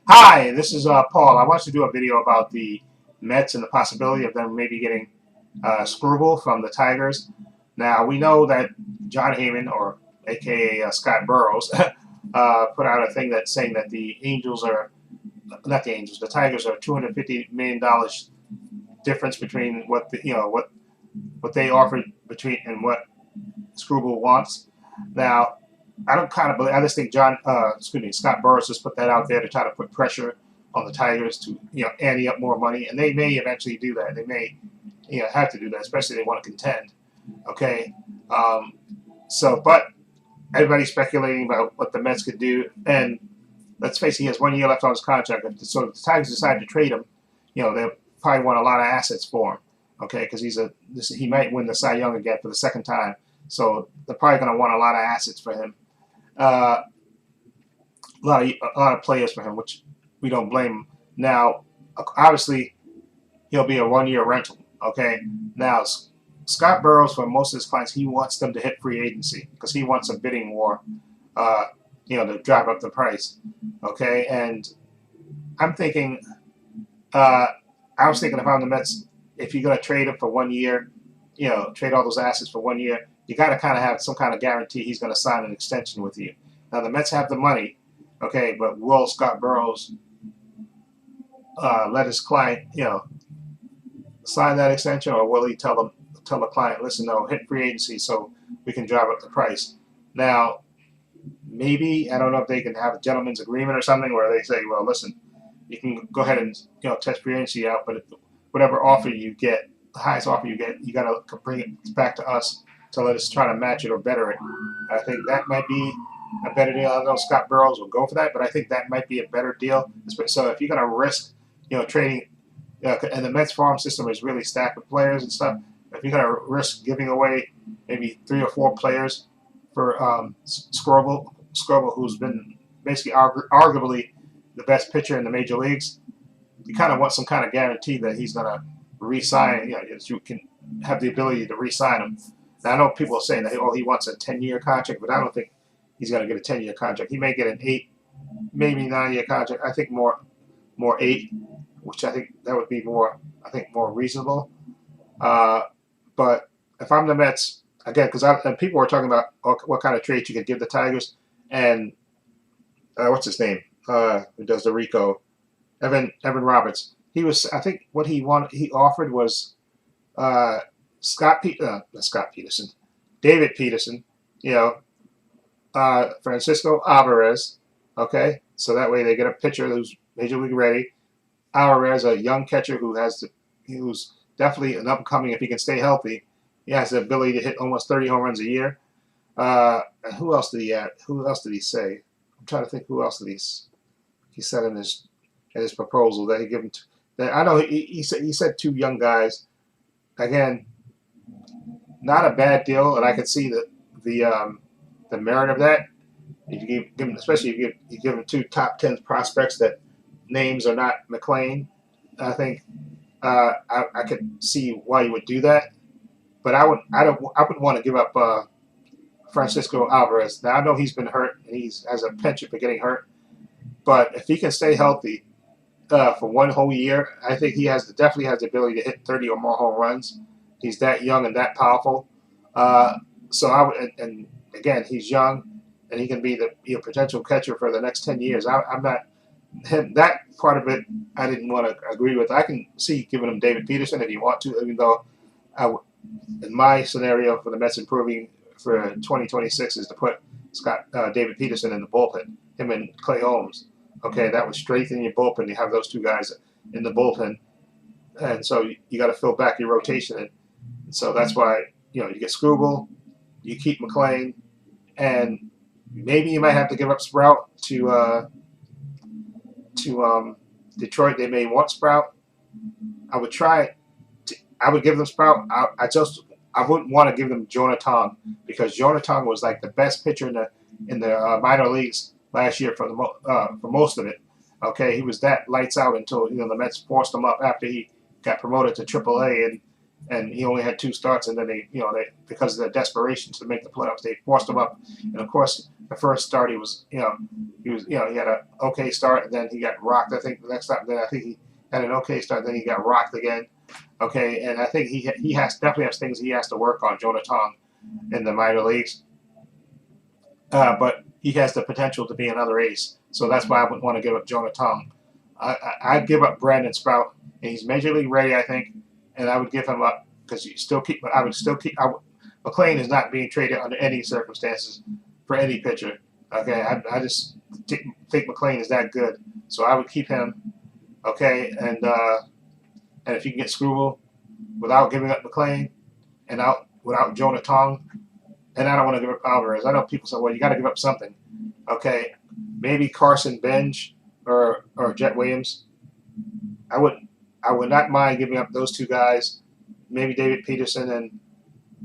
Hi, this is Paul. I want to do a video about the Mets and the possibility of them maybe getting Struble from the Tigers. Now, we know that John Heyman, or AKA Scott Burrows, put out a thing that's saying that the Angels are, not the Angels, the Tigers are $250 million difference between what what they offered between and what Struble wants. Now, I don't kind of believe. I just think Scott Burris just put that out there to try to put pressure on the Tigers to ante up more money, and they may eventually do that. They may have to do that, especially if they want to contend. Okay, um, but everybody's speculating about what the Mets could do, and let's face it, he has 1 year left on his contract. So if the Tigers decide to trade him, they'll probably want a lot of assets for him. Okay, because he might win the Cy Young again for the second time. So they're probably going to want a lot of assets for him. Uh, a lot of players for him, which we don't blame him. Now, obviously, he'll be a 1 year rental. Okay. Now, Scott Burrows, for most of his clients, he wants them to hit free agency because he wants a bidding war. Uh, to drive up the price. Okay, and I'm thinking, uh, I was thinking if I'm the Mets, if you're going to trade him for 1 year, trade all those assets for 1 year, you got to kind of have some kind of guarantee he's going to sign an extension with you. Now the Mets have the money, okay, but will Scott Burrows let his client, sign that extension, or will he tell the client, listen, no, hit free agency so we can drive up the price? Now, maybe I don't know if they can have a gentleman's agreement or something where they say, well, listen, you can go ahead and test free agency out, but whatever offer you get, the highest offer you get, you got to bring it back to us to let us try to match it or better it. I think that might be a better deal. I don't know if Scott Burrows will go for that, but I think that might be a better deal. So if you're going to risk, trading, and the Mets farm system is really stacked with players and stuff. If you're going to risk giving away maybe 3 or 4 players for Scrabble, who's been basically arguably the best pitcher in the major leagues, you kind of want some kind of guarantee that he's going to re-sign. You can have the ability to re-sign him. Now, I know people are saying that he wants a 10-year contract, but I don't think he's going to get a 10-year contract. He may get an 8, maybe 9-year contract. I think more 8, which I think that would be more reasonable. Uh, but if I'm the Mets, again, because people were talking about what kind of trades you could give the Tigers, and what's his name? Who does the Rico? Evan Roberts. I think what he offered was uh, Scott Peterson, David Peterson, you know, Francisco Alvarez. Okay, so that way they get a pitcher who's major league ready. Alvarez, a young catcher who's definitely an upcoming if he can stay healthy. He has the ability to hit almost 30 home runs a year. And who else did he add? Who else did he say? I'm trying to think who else did he said in his proposal that he given to. That I know he said 2 young guys. Again, not a bad deal, and I could see the merit of that. If you give him, especially if you give him 2 top 10 prospects that names are not McLean, I think I could see why you would do that. But I wouldn't want to give up Francisco Alvarez. Now I know he's been hurt and he has a penchant for getting hurt, but if he can stay healthy for 1 whole year, I think definitely has the ability to hit 30 or more home runs. He's that young and that powerful. So I would, and again, he's young and he can be the potential catcher for the next 10 years. I'm not him that part of it. I didn't want to agree with. I can see giving him David Peterson if you want to, even though in my scenario for the Mets improving for 2026 is to put David Peterson in the bullpen, him and Clay Holmes. Okay, that would strengthen your bullpen. You have those 2 guys in the bullpen, and so you got to fill back your rotation. And so that's why you get Scooble, you keep McLean, and maybe you might have to give up Sprout to Detroit. They may want Sprout. I would try. I would give them Sprout. I wouldn't want to give them Jonathan because Jonathan was like the best pitcher in the minor leagues last year for most of it. Okay, he was that lights out until the Mets forced him up after he got promoted to AAA, and and he only had 2 starts, and then they because of their desperation to make the playoffs, they forced him up. And of course, the first start he had an okay start, and then he got rocked. I think the next time, then I think he had an okay start, then he got rocked again. Okay, and I think he definitely has things he has to work on, Jonah Tong, in the minor leagues. But he has the potential to be another ace, so that's why I wouldn't want to give up Jonah Tong. I'd give up Brandon Sprout, and he's major league ready, I think, and I would give him up because you still keep. I would still keep. McLean is not being traded under any circumstances for any pitcher. Okay, I just think McLean is that good, so I would keep him. Okay, and if you can get Screwball without giving up McLean and without Jonah Tong, and I don't want to give up Alvarez. I know people say, well, you got to give up something. Okay, maybe Carson Bench or Jet Williams. I would not mind giving up those 2 guys. Maybe David Peterson and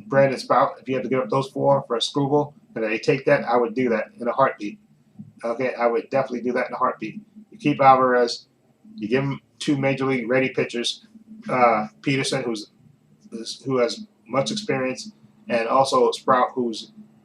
Brandon Sprout. If you have to give up those 4 for a Screwball, and they take that, I would do that in a heartbeat. Okay, I would definitely do that in a heartbeat. You keep Alvarez. You give him 2 major league ready pitchers. Peterson, who has much experience, and also Sprout, who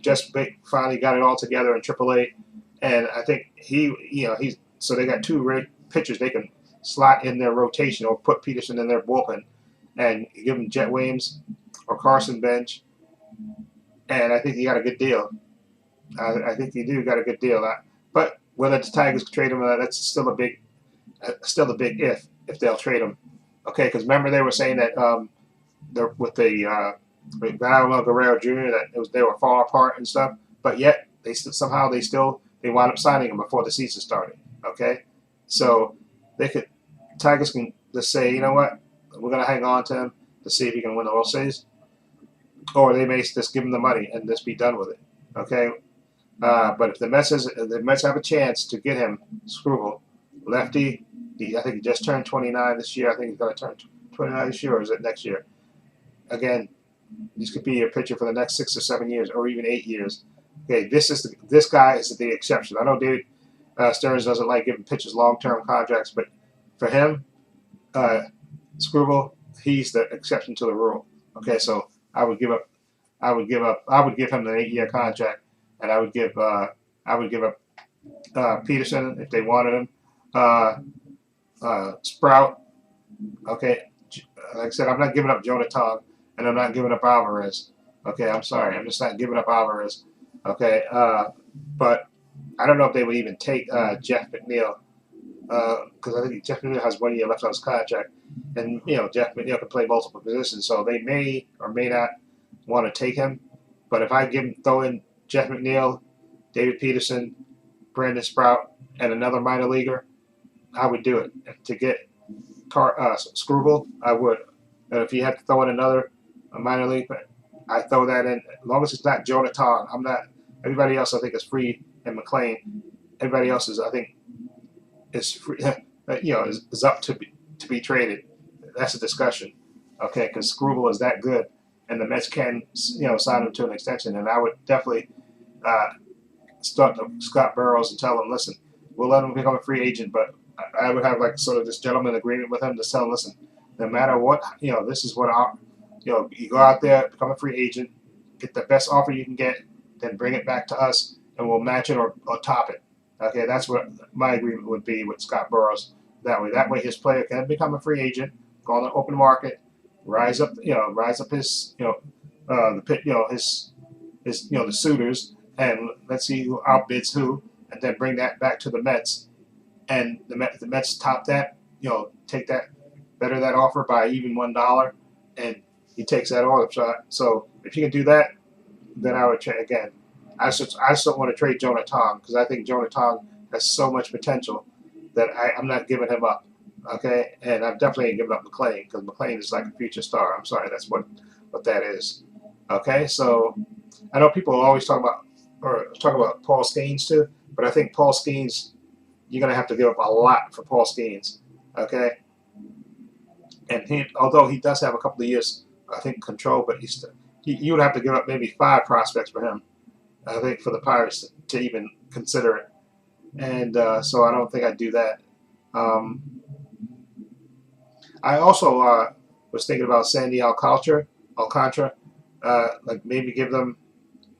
just finally got it all together in AAA. And I think he's so they got 2 pitchers they can slot in their rotation or put Peterson in their bullpen, and give him Jet Williams or Carson Bench. And I think you got a good deal. I think you do got a good deal. But whether the Tigers trade him, that's still a big if they'll trade him. Okay, because remember they were saying that with Vladimir Guerrero Jr. that they were far apart and stuff, but yet they wound up signing him before the season started. Okay, so Tigers can just say, you know what, we're gonna hang on to him to see if he can win the World Series, or they may just give him the money and just be done with it. Okay, but if the Mets have a chance to get him, Screwball, lefty. I think he just turned 29 this year. I think he's going to turn 29 this year, or is it next year? Again, this could be a pitcher for the next 6 or 7 years, or even 8 years. Okay, this guy is the exception. I know David Stearns doesn't like giving pitchers long-term contracts, but for him, Screwball, he's the exception to the rule. Okay, so I would give him an 8-year contract, and I would give up Peterson if they wanted him. Sprout. Okay, like I said, I'm not giving up Jonah Tong, and I'm not giving up Alvarez. Okay, I'm sorry, I'm just not giving up Alvarez. Okay, but I don't know if they would even take Jeff McNeil, because I think Jeff McNeil has 1 year left on his contract, and Jeff McNeil can play multiple positions, so they may or may not want to take him. But if I throw in Jeff McNeil, David Peterson, Brandon Sprout, and another minor leaguer, I would do it. To get Screwball, I would. And if you have to throw in a minor league, I throw that in. As long as it's not Jonah Tong, I'm not. Everybody else, I think, is free, and McLean. Everybody else is, I think, is free. Is up to be traded. That's a discussion, okay? Because Screwball is that good, and the Mets can, sign him to an extension. And I would definitely start to Scott Burrows and tell him, listen, we'll let him become a free agent, but I would have sort of this gentleman agreement with him to tell him, listen, no matter what, this is what you go out there, become a free agent, get the best offer you can get, then bring it back to us, and we'll match it or top it. Okay, that's what my agreement would be with Scott Burrows. That way, his player can become a free agent, go on the open market, rise up his, the suitors, and let's see who outbids who, and then bring that back to the Mets. And the Mets top that, take that, better that offer by even $1, and he takes that offer. So if you can do that, then I would trade again. I just don't want to trade Jonah Tong because I think Jonah Tong has so much potential that I'm not giving him up. Okay, and I'm definitely ain't giving up McLean because McLean is like a future star. I'm sorry, that's what that is. Okay, so I know people always talk about Paul Skeens too, but I think Paul Skeens, you're going to have to give up a lot for Paul Skeens, okay? And although he does have a couple of years, I think, control, but you would have to give up maybe 5 prospects for him, I think, for the Pirates to even consider it. And so I don't think I'd do that. I also was thinking about Sandy Alcantara, like maybe give them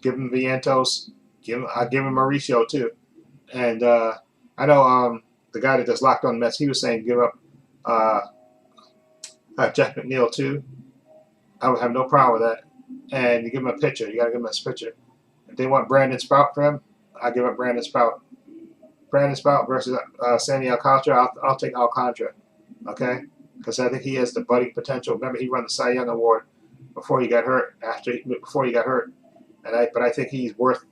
Vientos, I'll give him Mauricio too, and I know the guy that does Locked On Mets, he was saying give up uh, Jeff McNeil too. I would have no problem with that, and you give him a pitcher. You got to give him a pitcher. If they want Brandon Sprout for him, I give up Brandon Sprout. Brandon Sprout versus Sandy Alcantara. I'll take Alcantara, okay? Because I think he has the budding potential. Remember, he won the Cy Young Award before he got hurt. Before he got hurt, but I think he's worth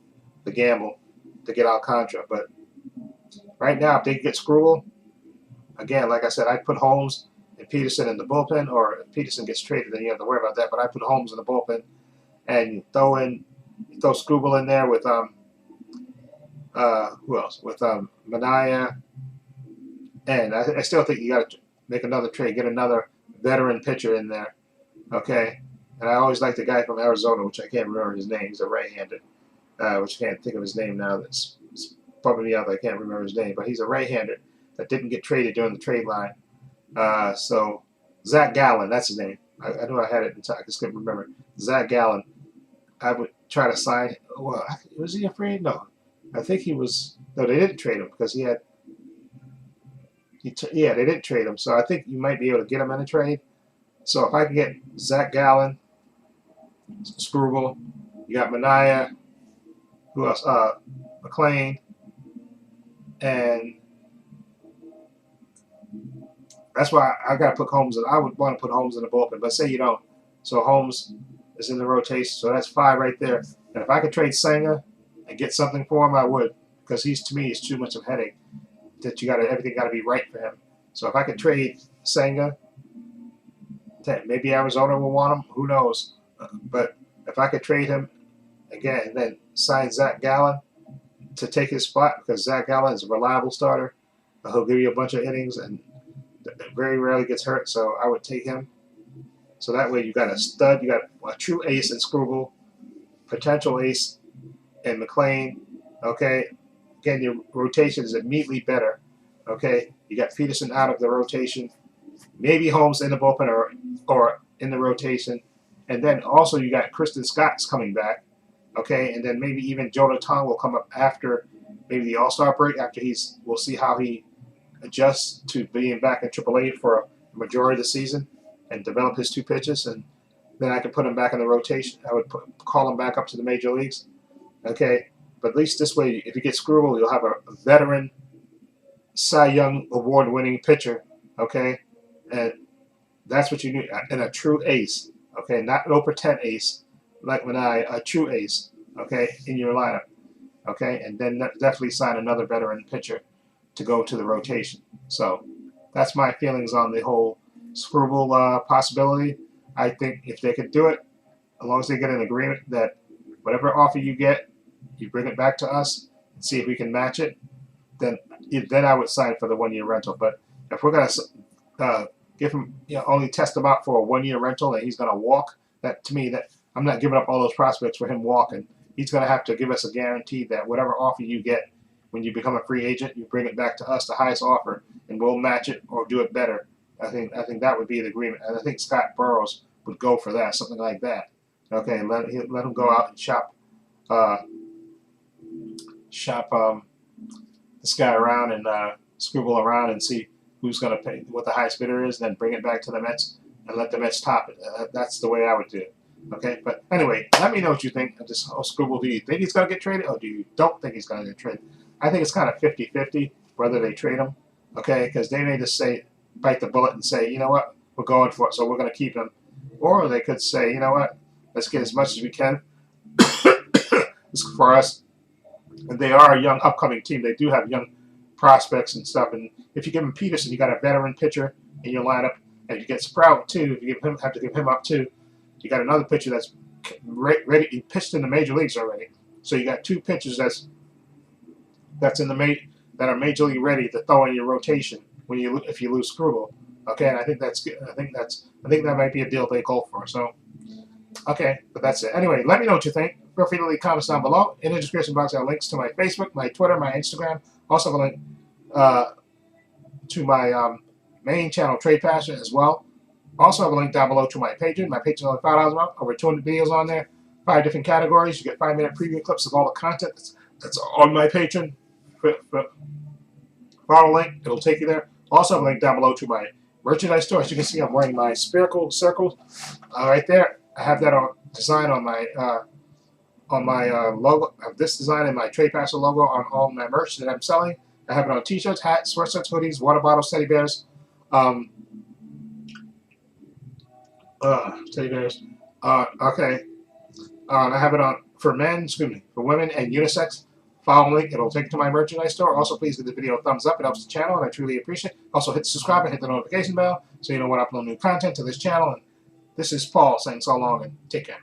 the gamble to get Alcantara. But right now, if they get Skrull, again, like I said, I'd put Holmes and Peterson in the bullpen, or if Peterson gets traded, then you have to worry about that. But I put Holmes in the bullpen, and you throw Skrull in there with who else? With Mania, and I still think you got to make another trade, get another veteran pitcher in there, okay? And I always like the guy from Arizona, which I can't remember his name. He's a right-hander, which I can't think of his name now. That's bumming me out. I can't remember his name, but he's a right-hander that didn't get traded during the trade line. So Zach Gallen, that's his name. I knew I had it in time. I just couldn't remember. Zach Gallen. I would try to sign. Well, was he afraid? No. I think he was. No, they didn't trade him because he had. Yeah, they didn't trade him. So I think you might be able to get him in a trade. So if I can get Zach Gallen, Skrull, you got Mania, who else? McLean, and that's why I got to put Holmes in. I would want to put Holmes in the bullpen, but say you don't. So Holmes is in the rotation, so that's 5 right there. And if I could trade Senga and get something for him, I would, because to me, he's too much of a headache. That everything got to be right for him. So if I could trade Senga, maybe Arizona will want him. Who knows? But if I could trade him again, then sign Zach Gallen to take his spot, because Zach Gallen is a reliable starter. He'll give you a bunch of innings and very rarely gets hurt. So I would take him. So that way you got a stud, you got a true ace in Skrull, potential ace in McLean. Okay, again, your rotation is immediately better. Okay, you got Peterson out of the rotation, maybe Holmes in the bullpen or in the rotation, and then also you got Kristen Scott's coming back. Okay, and then maybe even Jonah Tong will come up after maybe the All-Star break. After we'll see how he adjusts to being back in AAA for a majority of the season and develop his 2 pitches, and then I could put him back in the rotation. I would call him back up to the major leagues. Okay, but at least this way, if you get Skrull, you'll have a veteran Cy Young award-winning pitcher. Okay, and that's what you need, and a true ace. Okay, not no pretend ace like a true ace. Okay, in your lineup. Okay, and then definitely sign another veteran pitcher to go to the rotation. So that's my feelings on the whole Skrull possibility. I think if they could do it, as long as they get an agreement that whatever offer you get, you bring it back to us and see if we can match it, then I would sign for the 1-year rental. But if we're going to give him, only test him out for a 1-year rental and he's going to walk, that to me, that I'm not giving up all those prospects for him walking. He's going to have to give us a guarantee that whatever offer you get when you become a free agent, you bring it back to us, the highest offer, and we'll match it or do it better. I think that would be the agreement, and I think Scott Burrows would go for that, something like that. Okay, let him go out and shop this guy around and scribble around and see who's going to pay, what the highest bidder is, and then bring it back to the Mets and let the Mets top it. That's the way I would do it. Okay, but anyway, let me know what you think of this whole Skrull. Do you think he's going to get traded, or do you don't think he's going to get traded? I think it's kind of 50-50 whether they trade him. Okay, because they may just bite the bullet and say, you know what, we're going for it, so we're going to keep him. Or they could say, you know what, let's get as much as we can for us. And they are a young, upcoming team. They do have young prospects and stuff. And if you give him Peterson, you got a veteran pitcher in your lineup. And if you get Sprout too, if you have to give him up too, you got another pitcher that's ready. He pitched in the major leagues already. So you got 2 pitchers that's in the that are major league ready to throw in your rotation if you lose Skrull. Okay, and I think that's good. I think that might be a deal they go for. So, okay, but that's it. Anyway, let me know what you think. Feel free to leave comments down below. In the description box, I have links to my Facebook, my Twitter, my Instagram. Also, have a link to my main channel, Trepacer, as well. Also, I have a link down below to my Patreon. My Patreon is only $5 a month. Over 200 videos on there. 5 different categories. You get 5-minute preview clips of all the content that's on my Patreon. Follow the link. It'll take you there. Also, I have a link down below to my merchandise store. As you can see, I'm wearing my spherical circle right there. I have that design on my logo. I have this design in my Trepacer logo on all my merch that I'm selling. I have it on T-shirts, hats, sweatshirts, hoodies, water bottles, teddy bears. Teddy bears. Okay. I have it on for men, for women, and unisex. Follow the link. It'll take you to my merchandise store. Also, please give the video a thumbs up. It helps the channel, and I truly appreciate it. Also, hit subscribe and hit the notification bell so you know when I upload new content to this channel. And this is Paul saying so long and take care.